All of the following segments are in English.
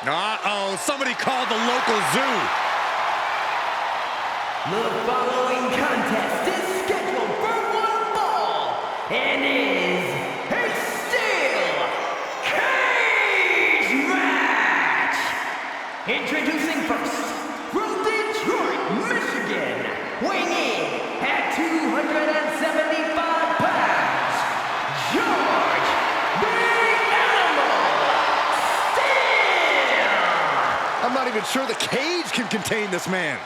Uh-oh, somebody called the local zoo. The following contest is scheduled for one fall and is a steel cage match. Introducing first, from Detroit, Michigan, weighing in at 275 pounds, George the Animal Steel. I'm not even sure the cage can contain this man.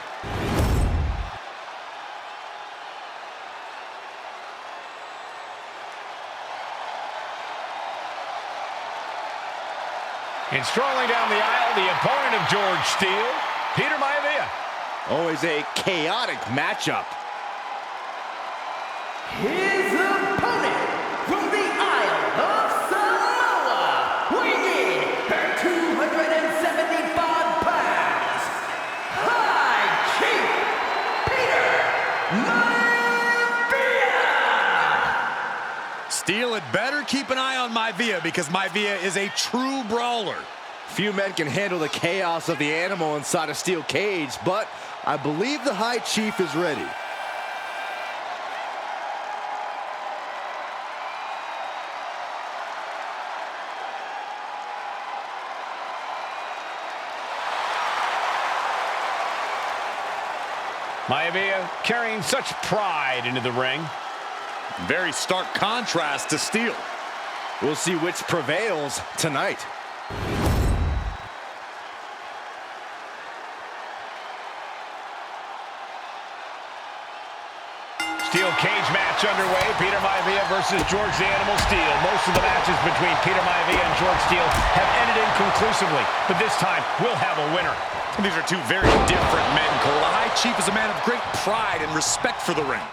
And strolling down the aisle, the opponent of George Steele, Peter Maivia. Always a chaotic matchup. His opponent from the Isle of Samoa, weighing in at 275 pounds, High Chief Peter Maivia. Steele had better keep an eye on Maivia because Maivia is a true brawler. Few men can handle the chaos of the animal inside a steel cage, but I believe the High Chief is ready. Maivia carrying such pride into the ring. Very stark contrast to Steele. We'll see which prevails tonight. Steel cage match underway. Peter Maivia versus George the Animal Steele. Most of the matches between Peter Maivia and George Steele have ended inconclusively, but this time we'll have a winner. These are two very different men, Cole. The High Chief is a man of great pride and respect for the ring.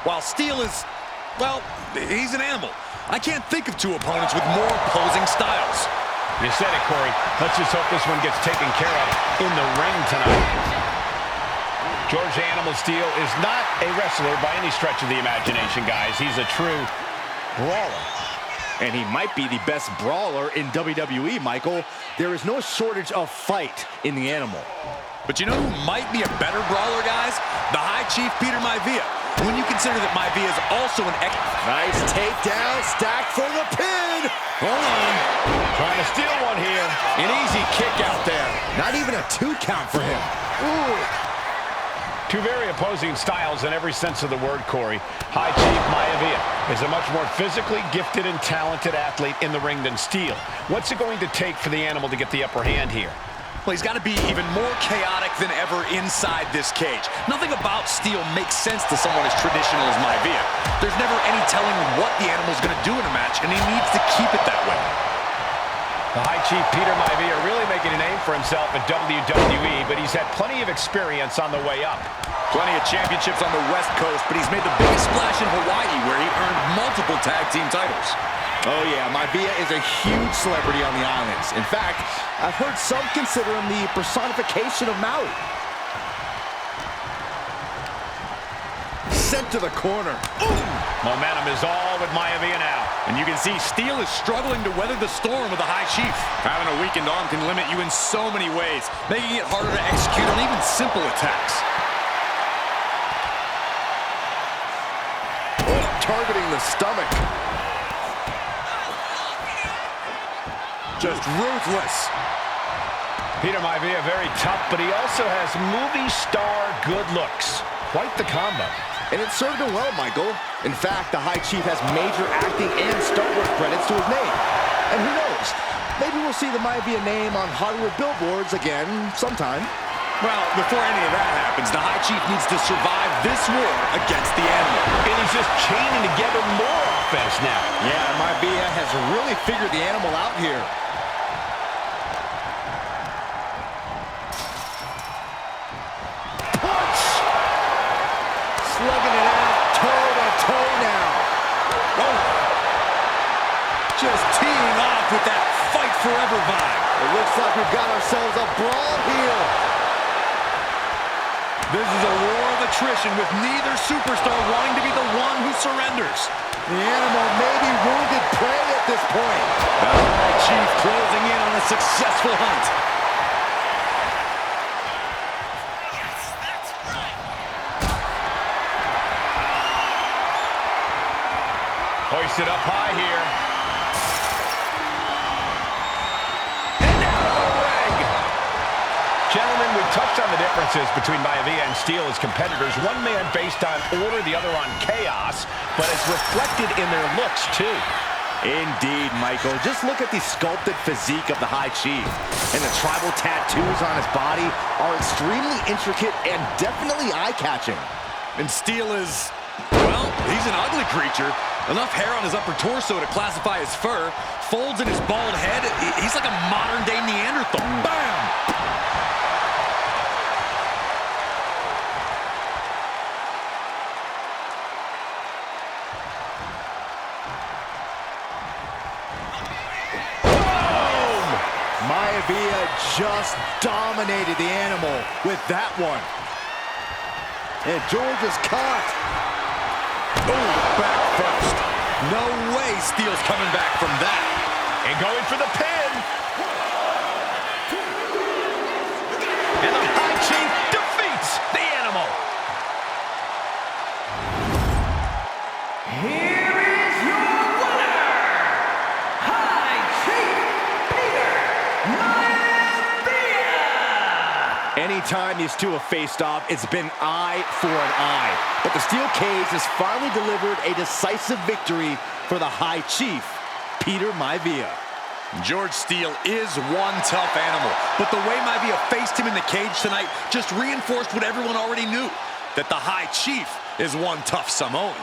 While Steele is, well, he's an animal. I can't think of two opponents with more opposing styles. You said it, Corey. Let's just hope this one gets taken care of in the ring tonight. George the Animal Steele is not a wrestler by any stretch of the imagination, guys. He's a true brawler. And he might be the best brawler in WWE, Michael. There is no shortage of fight in the animal. But you know who might be a better brawler, guys? The High Chief Peter Maivia. When you consider that Maivia is also an nice takedown, stacked for the pin. Hold on. Trying to steal one here. An easy kick out there. Not even a 2 count for him. Ooh. Two very opposing styles in every sense of the word, Corey. High Chief Maivia is a much more physically gifted and talented athlete in the ring than Steele. What's it going to take for the animal to get the upper hand here? Well, he's got to be even more chaotic than ever inside this cage. Nothing about Steele makes sense to someone as traditional as Maivia. There's never any telling what the animal's going to do in a match, and he needs to keep it that way. The High Chief Peter Maivia really making a name for himself at WWE, but he's had plenty of experience on the way up. Plenty of championships on the West Coast, but he's made the biggest splash in Hawaii, where he earned multiple tag team titles. Oh yeah, Maivia is a huge celebrity on the islands. In fact, I've heard some consider him the personification of Maui. Sent to the corner. Ooh! Momentum is all with Maivia now. And you can see Steele is struggling to weather the storm with the High Chief. Having a weakened arm can limit you in so many ways, making it harder to execute on even simple attacks. Oh, targeting the stomach. Just ruthless. Peter Maivia very tough, but he also has movie star good looks. Quite the combo. And it served him well, Michael. In fact, the High Chief has major acting and stunt work credits to his name. And who knows, maybe we'll see the Maivia name on Hollywood billboards again sometime. Well, before any of that happens, the High Chief needs to survive this war against the animal. And he's just chaining together more offense now. Yeah, Maivia has really figured the animal out here. Slugging it out, toe-to-toe now. Oh. Just teeing off with that fight forever vibe. It looks like we've got ourselves a brawl here. This is a war of attrition with neither superstar wanting to be the one who surrenders. The animal may be wounded prey at this point. Anoa'i Chief closing in on a successful hunt. Yes, that's right. Hoisted up high here. Gentlemen, we've touched on the differences between Maivia and Steel as competitors. One man based on order, the other on chaos, but it's reflected in their looks, too. Indeed, Michael. Just look at the sculpted physique of the High Chief. And the tribal tattoos on his body are extremely intricate and definitely eye-catching. And Steel is, well, he's an ugly creature. Enough hair on his upper torso to classify as fur. Folds in his bald head. He's like a modern-day Neanderthal. Bam! Maivia just dominated the animal with that one. And George is caught. Oh, back first. No way Steel's coming back from that. And going for the pin. And the High Chief defeats the animal. Here is your winner, High Chief Peter Maivia. Anytime these two have faced off, it's been eye for an eye. But the steel cage has finally delivered a decisive victory for the High Chief, Peter Maivia. George Steele is one tough animal, but the way Maivia faced him in the cage tonight just reinforced what everyone already knew, that the High Chief is one tough Samoan.